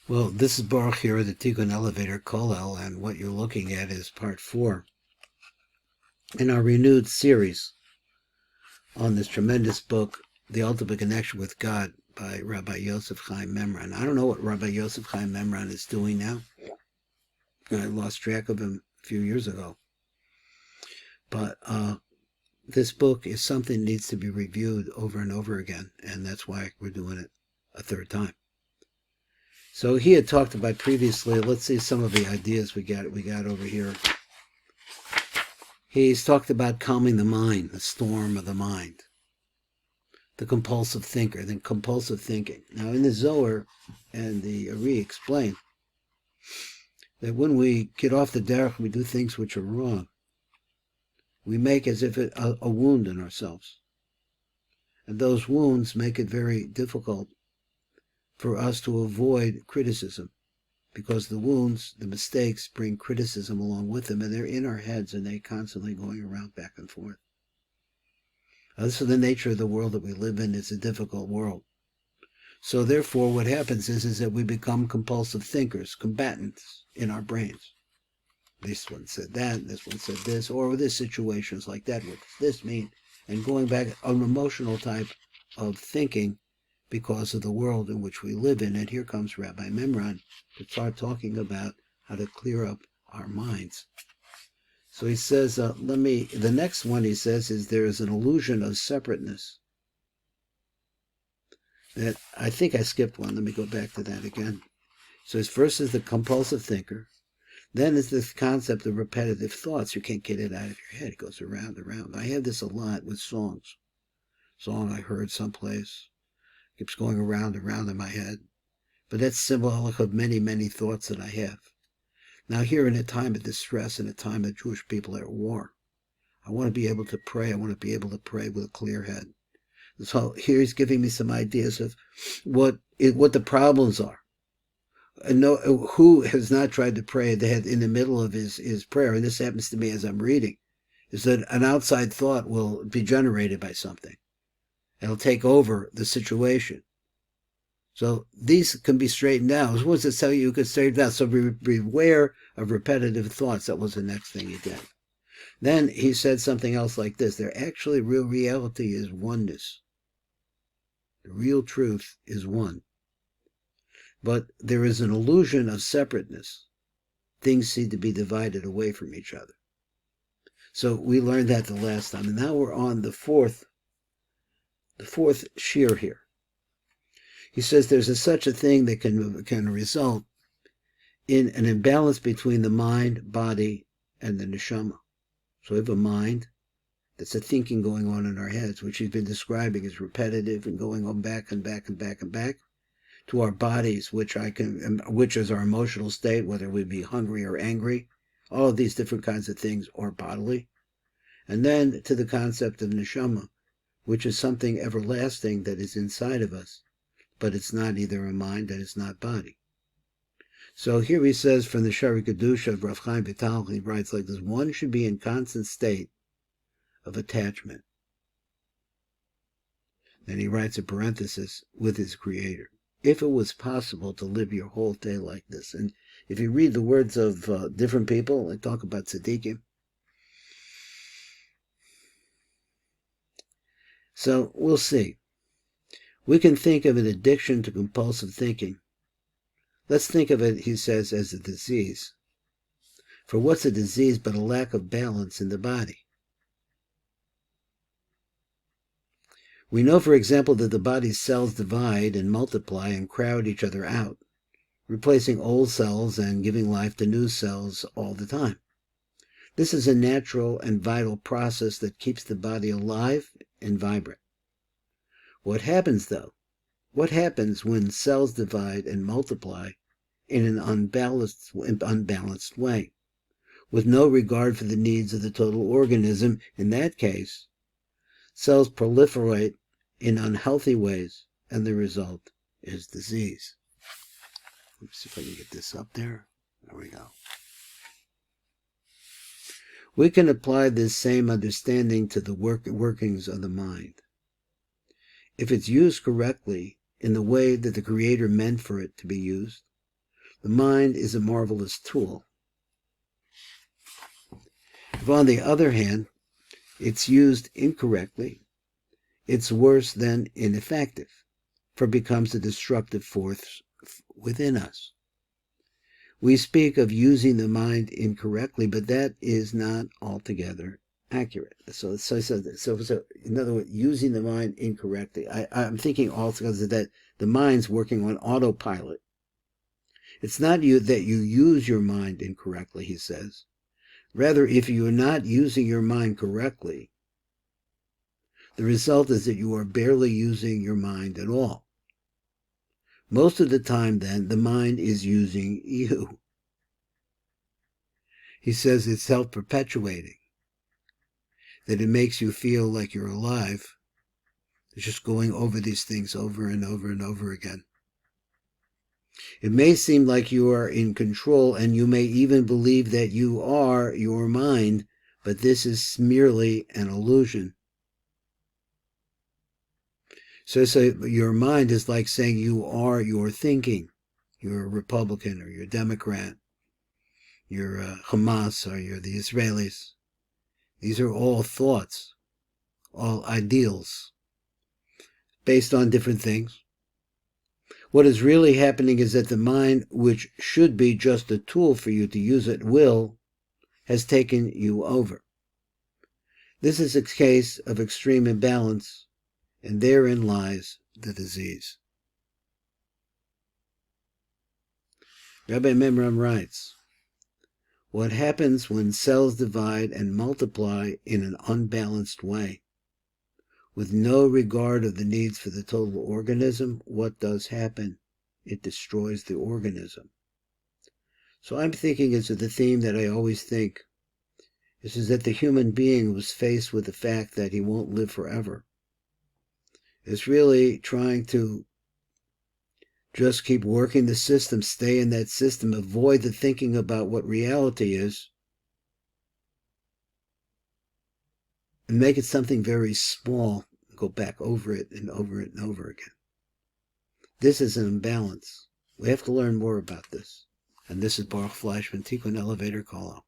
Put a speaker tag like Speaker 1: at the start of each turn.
Speaker 1: Well, this is Baruch here, the Tikkun Elevator Kollel, and what you're looking at is part 4 in our renewed series on this tremendous book, The Ultimate Connection with God, by Rabbi Yosef Chaim Mimran. I don't know what Rabbi Yosef Chaim Mimran is doing now. I lost track of him a few years ago. But this book is something that needs to be reviewed over and over again, and that's why we're doing it a third time. So he had talked about previously, let's see some of the ideas we got over here. He's talked about calming the mind, the storm of the mind, the compulsive thinker, the compulsive thinking. Now in the Zohar and the Ari explain that when we get off the derech, we do things which are wrong. We make as if a wound in ourselves. And those wounds make it very difficult for us to avoid criticism, because the wounds, the mistakes, bring criticism along with them, and they're in our heads, and they're constantly going around back and forth. This is the nature of the world that we live in. It's a difficult world. So therefore, what happens is that we become compulsive thinkers, combatants in our brains. This one said that, this one said this, or this situations like that, what does this mean? And going back, an emotional type of thinking because of the world in which we live in. And here comes Rabbi Mimran to start talking about how to clear up our minds. So he says, the next one he says is there is an illusion of separateness. That I think I skipped one. Let me go back to that again. So his first is the compulsive thinker. Then is this concept of repetitive thoughts. You can't get it out of your head. It goes around and around. I have this a lot with songs. Song I heard someplace. Keeps going around and around in my head. But that's symbolic of many, many thoughts that I have. Now here in a time of distress, in a time that Jewish people are at war, I want to be able to pray. I want to be able to pray with a clear head. So here he's giving me some ideas of what the problems are. And who has not tried to pray in the middle of his prayer, and this happens to me as I'm reading, is that an outside thought will be generated by something. It'll take over the situation. So these can be straightened out. What does it tell you could straighten out? So beware of repetitive thoughts. That was the next thing he did. Then he said something else like this. Real reality is oneness. The real truth is one. But there is an illusion of separateness. Things seem to be divided away from each other. So we learned that the last time. And now we're on the fourth shear here. He says there's such a thing that can result in an imbalance between the mind, body, and the Neshama. So we have a mind, that's a thinking going on in our heads, which he's been describing as repetitive and going on back and back and back and back, to our bodies, which is our emotional state, whether we be hungry or angry, all of these different kinds of things, or bodily. And then to the concept of Neshama, which is something everlasting that is inside of us, but it's not either a mind and it's not body. So here he says from the Shari Kedusha of Rav Chaim Vital, he writes like this: one should be in constant state of attachment. Then he writes a parenthesis, with his Creator. If it was possible to live your whole day like this. And if you read the words of different people, they talk about tzaddikim. So we'll see. We can think of an addiction to compulsive thinking. Let's think of it, he says, as a disease. For what's a disease but a lack of balance in the body? We know, for example, that the body's cells divide and multiply and crowd each other out, replacing old cells and giving life to new cells all the time. This is a natural and vital process that keeps the body alive and vibrant. What happens, though? What happens when cells divide and multiply in an unbalanced way, with no regard for the needs of the total organism? In that case, cells proliferate in unhealthy ways, and the result is disease. Let's see if I can get this up there. There we go. We can apply this same understanding to the workings of the mind. If it's used correctly, in the way that the Creator meant for it to be used, The mind is a marvelous tool. If, on the other hand, it's used incorrectly, it's worse than ineffective, for it becomes a destructive force within us. We speak of using the mind incorrectly, but that is not altogether accurate. So in other words, using the mind incorrectly, I'm thinking altogether that the mind's working on autopilot. It's not that you use your mind incorrectly, he says. Rather, if you are not using your mind correctly, the result is that you are barely using your mind at all. Most of the time, then, the mind is using you. He says it's self-perpetuating, that it makes you feel like you're alive. It's just going over these things over and over and over again. It may seem like you are in control, and you may even believe that you are your mind, but this is merely an illusion. So your mind is like saying you are your thinking. You're a Republican, or you're a Democrat. You're Hamas, or you're the Israelis. These are all thoughts, all ideals, based on different things. What is really happening is that the mind, which should be just a tool for you to use at will, has taken you over. This is a case of extreme imbalance, and therein lies the disease. Rabbi Mimran writes, what happens when cells divide and multiply in an unbalanced way, with no regard of the needs for the total organism? What does happen? It destroys the organism. So I'm thinking it's the theme that I always think. This is that the human being was faced with the fact that he won't live forever. It's really trying to just keep working the system, stay in that system, avoid the thinking about what reality is, and make it something very small, go back over it and over it and over again. This is an imbalance. We have to learn more about this. And this is Baruch Fleischman, Tikkun Elevator Call Out.